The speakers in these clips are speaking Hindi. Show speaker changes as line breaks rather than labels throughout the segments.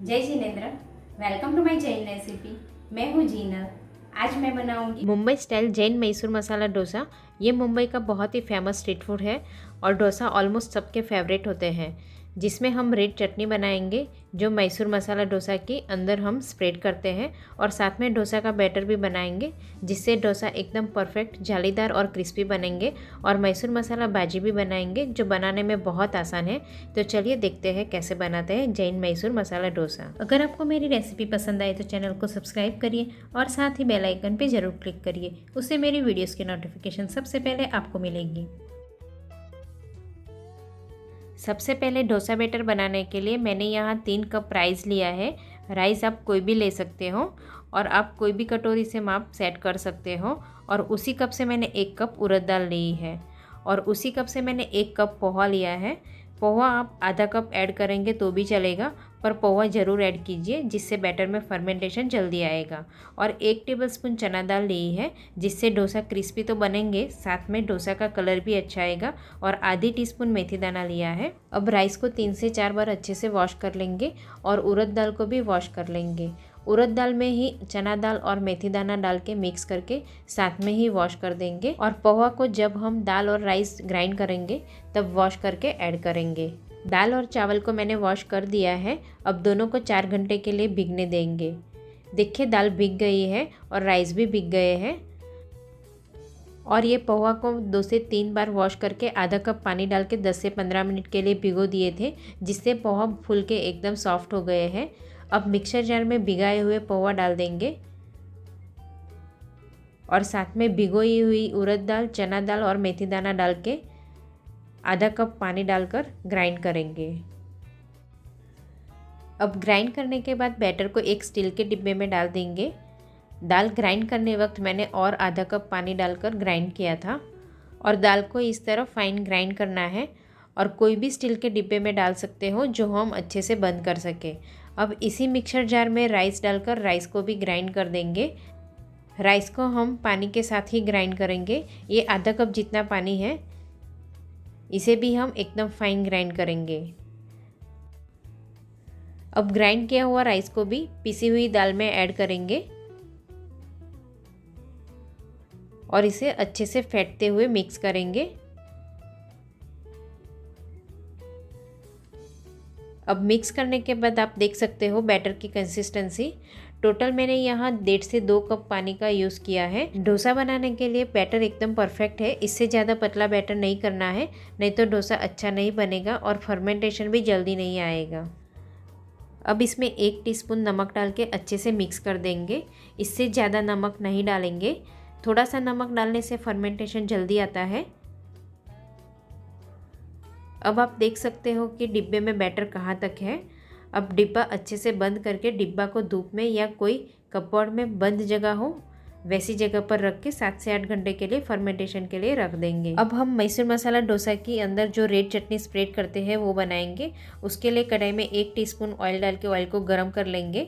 जय जिनेन्द्र। Welcome to my Jain recipe. मैं हूँ जीनल। आज मैं बनाऊंगी
मुंबई स्टाइल जैन मैसूर मसाला डोसा। ये मुंबई का बहुत ही फेमस स्ट्रीट फूड है और डोसा ऑलमोस्ट सबके फेवरेट होते हैं। जिसमें हम रेड चटनी बनाएंगे जो मैसूर मसाला डोसा के अंदर हम स्प्रेड करते हैं, और साथ में डोसा का बैटर भी बनाएंगे जिससे डोसा एकदम परफेक्ट जालीदार और क्रिस्पी बनेंगे। और मैसूर मसाला भाजी भी बनाएंगे जो बनाने में बहुत आसान है। तो चलिए देखते हैं कैसे बनाते हैं जैन मैसूर मसाला डोसा। अगर आपको मेरी रेसिपी पसंद आए तो चैनल को सब्सक्राइब करिए और साथ ही बेल आइकन पे ज़रूर क्लिक करिए, उससे मेरी वीडियोस की नोटिफिकेशन सबसे पहले आपको मिलेगी। सबसे पहले डोसा बैटर बनाने के लिए मैंने यहाँ 3 कप राइस लिया है। राइस आप कोई भी ले सकते हो और आप कोई भी कटोरी से माप सेट कर सकते हो। और उसी कप से मैंने 1 कप उड़द दाल ली है और उसी कप से मैंने 1 कप पोहा लिया है। पोहा आप आधा कप ऐड करेंगे तो भी चलेगा, पर पोहा ज़रूर ऐड कीजिए जिससे बैटर में फर्मेंटेशन जल्दी आएगा। और 1 टेबलस्पून चना दाल ली है जिससे डोसा क्रिस्पी तो बनेंगे, साथ में डोसा का कलर भी अच्छा आएगा। और आधी टीस्पून मेथी दाना लिया है। अब राइस को 3 से 4 बार अच्छे से वॉश कर लेंगे और उड़द दाल को भी वॉश कर लेंगे। उड़द दाल में ही चना दाल और मेथी दाना डाल के मिक्स करके साथ में ही वॉश कर देंगे। और पोहा को जब हम दाल और राइस ग्राइंड करेंगे तब वॉश करके ऐड करेंगे। दाल और चावल को मैंने वॉश कर दिया है। अब दोनों को 4 घंटे के लिए भीगने देंगे। देखिए दाल भीग गई है और राइस भी भीग गए हैं। और ये पोहा को 2 से 3 बार वॉश करके आधा कप पानी डाल के 10 से 15 मिनट के लिए भिगो दिए थे, जिससे पोहा फूल के एकदम सॉफ्ट हो गए हैं। अब मिक्सर जार में भिगाए हुए पोहा डाल देंगे और साथ में भिगोई हुई उड़द दाल, चना दाल और मेथी दाना डाल के आधा कप पानी डालकर ग्राइंड करेंगे। अब ग्राइंड करने के बाद बैटर को एक स्टील के डिब्बे में डाल देंगे। दाल ग्राइंड करने वक्त मैंने और आधा कप पानी डालकर ग्राइंड किया था। और दाल को इस तरह फाइन ग्राइंड करना है और कोई भी स्टील के डिब्बे में डाल सकते हो जो हम अच्छे से बंद कर सके। अब इसी मिक्सर जार में राइस डालकर राइस को भी ग्राइंड कर देंगे। राइस को हम पानी के साथ ही ग्राइंड करेंगे। ये आधा कप जितना पानी है, इसे भी हम एकदम फाइन ग्राइंड करेंगे। अब ग्राइंड किया हुआ राइस को भी पिसी हुई दाल में ऐड करेंगे और इसे अच्छे से फेंटते हुए मिक्स करेंगे। अब मिक्स करने के बाद आप देख सकते हो बैटर की कंसिस्टेंसी। टोटल मैंने यहाँ 1.5 से 2 कप पानी का यूज़ किया है। डोसा बनाने के लिए बैटर एकदम परफेक्ट है। इससे ज़्यादा पतला बैटर नहीं करना है, नहीं तो डोसा अच्छा नहीं बनेगा और फर्मेंटेशन भी जल्दी नहीं आएगा। अब इसमें 1 टीस्पून नमक डाल के अच्छे से मिक्स कर देंगे। इससे ज़्यादा नमक नहीं डालेंगे, थोड़ा सा नमक डालने से फर्मेंटेशन जल्दी आता है। अब आप देख सकते हो कि डिब्बे में बैटर कहाँ तक है। अब डिब्बा अच्छे से बंद करके डिब्बा को धूप में या कोई कपबोर्ड में बंद जगह हो वैसी जगह पर रख के 7 से 8 घंटे के लिए फर्मेंटेशन के लिए रख देंगे। अब हम मैसूर मसाला डोसा के अंदर जो रेड चटनी स्प्रेड करते हैं वो बनाएंगे। उसके लिए कढ़ाई में 1 टीस्पून ऑयल डाल के ऑयल को गर्म कर लेंगे।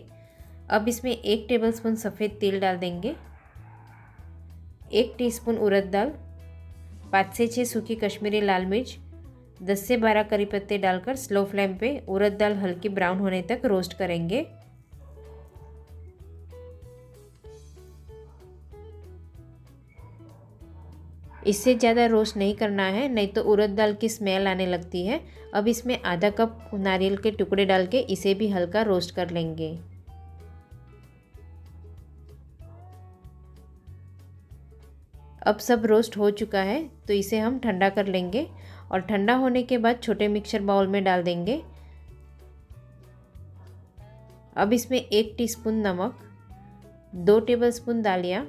अब इसमें 1 टेबलस्पून सफ़ेद तेल डाल देंगे, 1 टीस्पून उड़द दाल, 5 से 6 सूखी कश्मीरी लाल मिर्च, 10 से 12 करी पत्ते डालकर स्लो फ्लेम पे उड़द दाल हल्की ब्राउन होने तक रोस्ट करेंगे। इससे ज़्यादा रोस्ट नहीं करना है, नहीं तो उड़द दाल की स्मेल आने लगती है। अब इसमें आधा कप नारियल के टुकड़े डाल के इसे भी हल्का रोस्ट कर लेंगे। अब सब रोस्ट हो चुका है तो इसे हम ठंडा कर लेंगे और ठंडा होने के बाद छोटे मिक्सर बाउल में डाल देंगे। अब इसमें 1 टीस्पून नमक, 2 टेबलस्पून दालिया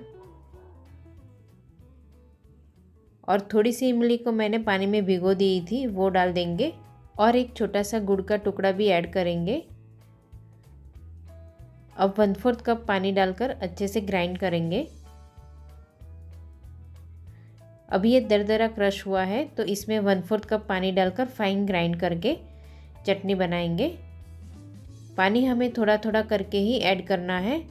और थोड़ी सी इमली को मैंने पानी में भिगो दी थी वो डाल देंगे और एक छोटा सा गुड़ का टुकड़ा भी ऐड करेंगे। अब 1/4 कप पानी डालकर अच्छे से ग्राइंड करेंगे। अब ये दरदरा क्रश हुआ है तो इसमें 1/4 कप पानी डालकर फाइन ग्राइंड करके चटनी बनाएंगे। पानी हमें थोड़ा थोड़ा करके ही ऐड करना है,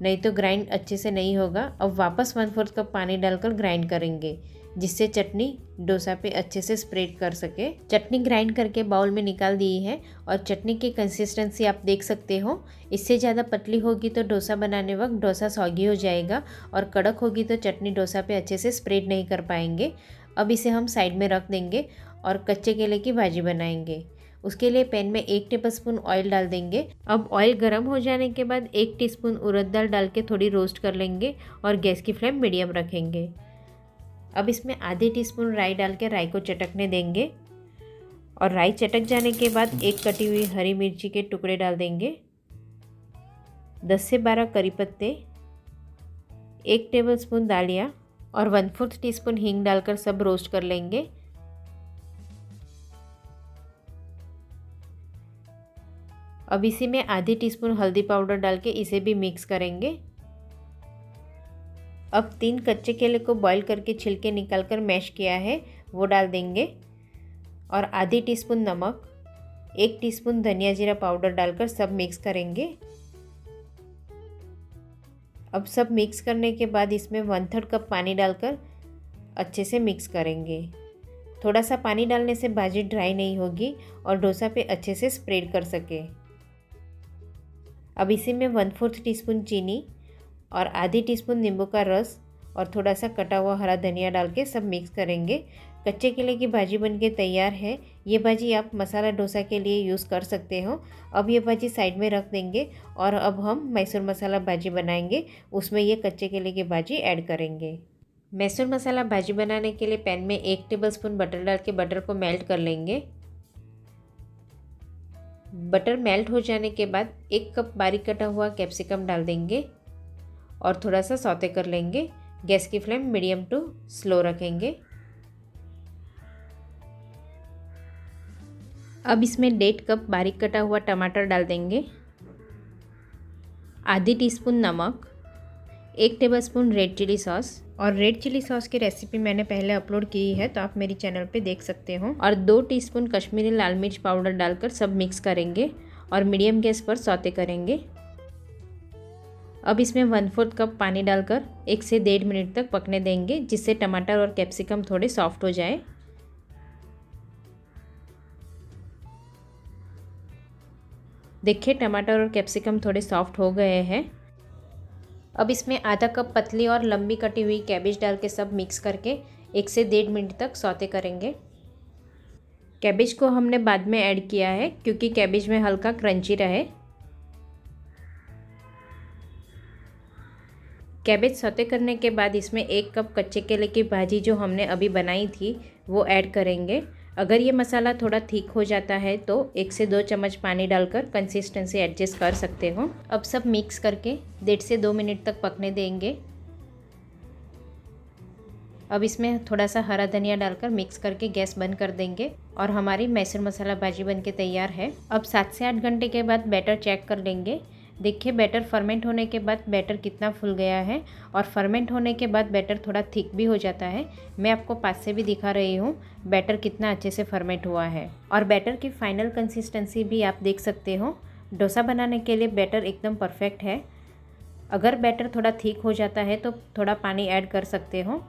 नहीं तो ग्राइंड अच्छे से नहीं होगा। अब वापस 1/4 कप पानी डालकर ग्राइंड करेंगे। जिससे चटनी डोसा पे अच्छे से स्प्रेड कर सके। चटनी ग्राइंड करके बाउल में निकाल दी है और चटनी की कंसिस्टेंसी आप देख सकते हो। इससे ज़्यादा पतली होगी तो डोसा बनाने वक्त डोसा सॉगी हो जाएगा और कड़क होगी तो चटनी डोसा पे अच्छे से स्प्रेड नहीं कर पाएंगे। अब इसे हम साइड में रख देंगे और कच्चे केले की भाजी बनाएंगे। उसके लिए पैन में 1 टेबलस्पून ऑयल डाल देंगे। अब ऑयल गर्म हो जाने के बाद 1 टीस्पून उड़द दाल डाल के थोड़ी रोस्ट कर लेंगे और गैस की फ्लेम मीडियम रखेंगे। अब इसमें आधी टीस्पून राई डाल के राई को चटकने देंगे और राई चटक जाने के बाद 1 कटी हुई हरी मिर्ची के टुकड़े डाल देंगे, 10 से 12 करी पत्ते, 1 टेबलस्पून दालिया और 1/4 टीस्पून हींग डालकर सब रोस्ट कर लेंगे। अब इसी में आधी टीस्पून हल्दी पाउडर डाल के इसे भी मिक्स करेंगे। अब 3 कच्चे केले को बॉईल करके छिलके निकालकर मैश किया है वो डाल देंगे और आधी टीस्पून नमक, 1 टीस्पून धनिया जीरा पाउडर डालकर सब मिक्स करेंगे। अब सब मिक्स करने के बाद इसमें 1/3 कप पानी डालकर अच्छे से मिक्स करेंगे। थोड़ा सा पानी डालने से भाजी ड्राई नहीं होगी और डोसा पे अच्छे से स्प्रेड कर सके। अब इसी में 1/4 टीस्पून चीनी और आधी टीस्पून नींबू का रस और थोड़ा सा कटा हुआ हरा धनिया डाल के सब मिक्स करेंगे। कच्चे केले की भाजी बनके तैयार है। ये भाजी आप मसाला डोसा के लिए यूज़ कर सकते हो। अब ये भाजी साइड में रख देंगे और अब हम मैसूर मसाला भाजी बनाएंगे। उसमें ये कच्चे केले की भाजी ऐड करेंगे। मैसूर मसाला भाजी बनाने के लिए पैन में 1 टेबलस्पून बटर डाल के बटर को मेल्ट कर लेंगे। बटर मेल्ट हो जाने के बाद 1 कप बारीक कटा हुआ कैप्सिकम डाल देंगे और थोड़ा सा सौते कर लेंगे। गैस की फ्लेम मीडियम टू स्लो रखेंगे। अब इसमें 1.5 कप बारीक कटा हुआ टमाटर डाल देंगे, आधी टीस्पून नमक, 1 टेबलस्पून रेड चिली सॉस और रेड चिली सॉस की रेसिपी मैंने पहले अपलोड की है तो आप मेरी चैनल पे देख सकते हो। और 2 टीस्पून कश्मीरी लाल मिर्च पाउडर डालकर सब मिक्स करेंगे और मीडियम गैस पर सौते करेंगे। अब इसमें 1/4 कप पानी डालकर 1 से 1.5 मिनट तक पकने देंगे जिससे टमाटर और कैप्सिकम थोड़े सॉफ्ट हो जाए। देखिए टमाटर और कैप्सिकम थोड़े सॉफ्ट हो गए हैं। अब इसमें आधा कप पतली और लंबी कटी हुई कैबेज डाल के सब मिक्स करके 1 से 1.5 मिनट तक सौते करेंगे। कैबेज को हमने बाद में ऐड किया है क्योंकि कैबेज में हल्का क्रंची रहे। कैबेज सौते करने के बाद इसमें 1 कप कच्चे केले की भाजी जो हमने अभी बनाई थी वो ऐड करेंगे। अगर ये मसाला थोड़ा थिक हो जाता है तो 1 से 2 चम्मच पानी डालकर कंसिस्टेंसी एडजस्ट कर सकते हो। अब सब मिक्स करके 1.5 से 2 मिनट तक पकने देंगे। अब इसमें थोड़ा सा हरा धनिया डालकर मिक्स करके गैस बंद कर देंगे और हमारी मैसूर मसाला भाजी बनके तैयार है। अब 7 से 8 घंटे के बाद बैटर चेक कर लेंगे। देखिए बैटर फर्मेंट होने के बाद बैटर कितना फूल गया है और फर्मेंट होने के बाद बैटर थोड़ा थिक भी हो जाता है। मैं आपको पास से भी दिखा रही हूँ बैटर कितना अच्छे से फर्मेंट हुआ है और बैटर की फाइनल कंसिस्टेंसी भी आप देख सकते हो। डोसा बनाने के लिए बैटर एकदम परफेक्ट है। अगर बैटर थोड़ा थिक हो जाता है तो थोड़ा पानी ऐड कर सकते हो,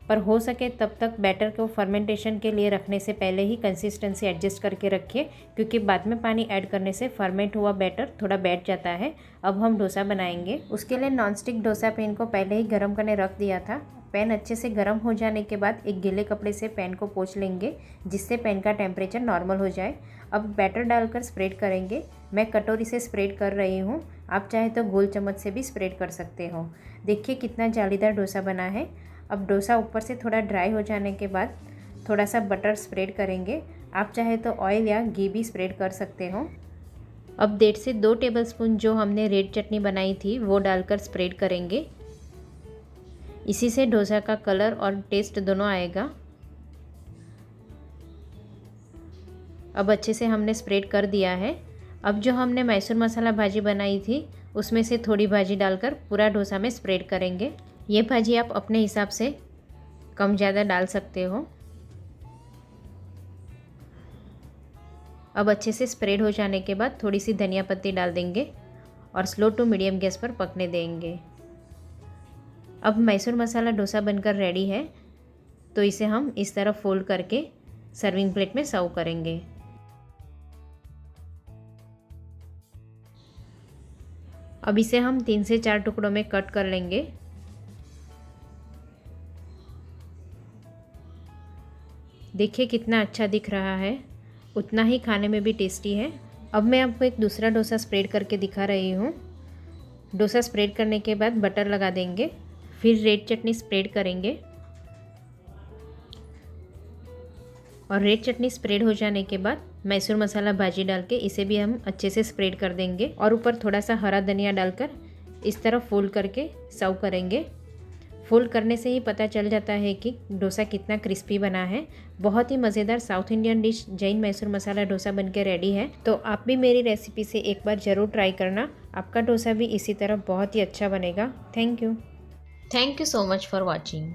पर हो सके तब तक बैटर को फर्मेंटेशन के लिए रखने से पहले ही कंसिस्टेंसी एडजस्ट करके रखिए क्योंकि बाद में पानी ऐड करने से फर्मेंट हुआ बैटर थोड़ा बैठ जाता है। अब हम डोसा बनाएंगे। उसके लिए नॉनस्टिक डोसा पैन को पहले ही गर्म करने रख दिया था। पैन अच्छे से गर्म हो जाने के बाद एक गीले कपड़े से पैन को पोंछ लेंगे जिससे पैन का टेम्परेचर नॉर्मल हो जाए। अब बैटर डालकर स्प्रेड करेंगे। मैं कटोरी से स्प्रेड कर रही हूँ, आप चाहे तो गोल चम्मच से भी स्प्रेड कर सकते हो। देखिए कितना जालीदार डोसा बना है। अब डोसा ऊपर से थोड़ा ड्राई हो जाने के बाद थोड़ा सा बटर स्प्रेड करेंगे। आप चाहे तो ऑयल या घी भी स्प्रेड कर सकते हो। अब 1.5 से 2 टेबलस्पून जो हमने रेड चटनी बनाई थी वो डालकर स्प्रेड करेंगे। इसी से डोसा का कलर और टेस्ट दोनों आएगा। अब अच्छे से हमने स्प्रेड कर दिया है। अब जो हमने मैसूर मसाला भाजी बनाई थी उसमें से थोड़ी भाजी डालकर पूरा डोसा में स्प्रेड करेंगे। ये भाजी आप अपने हिसाब से कम ज़्यादा डाल सकते हो। अब अच्छे से स्प्रेड हो जाने के बाद थोड़ी सी धनिया पत्ती डाल देंगे और स्लो टू मीडियम गैस पर पकने देंगे। अब मैसूर मसाला डोसा बनकर रेडी है। तो इसे हम इस तरह फोल्ड करके सर्विंग प्लेट में सर्व करेंगे। अब इसे हम 3 से 4 टुकड़ों में कट कर लेंगे। देखिए कितना अच्छा दिख रहा है, उतना ही खाने में भी टेस्टी है। अब मैं आपको एक दूसरा डोसा स्प्रेड करके दिखा रही हूँ। डोसा स्प्रेड करने के बाद बटर लगा देंगे, फिर रेड चटनी स्प्रेड करेंगे और रेड चटनी स्प्रेड हो जाने के बाद मैसूर मसाला भाजी डाल के इसे भी हम अच्छे से स्प्रेड कर देंगे और ऊपर थोड़ा सा हरा धनिया डालकर इस तरह फोल्ड करके सर्व करेंगे। फोल्ड करने से ही पता चल जाता है कि डोसा कितना क्रिस्पी बना है। बहुत ही मज़ेदार south Indian dish Jain Mysore masala dosa बनके रेडी है। तो आप भी मेरी रेसिपी से एक बार ज़रूर ट्राई करना, आपका डोसा भी इसी तरह बहुत ही अच्छा बनेगा। Thank you
so much for watching.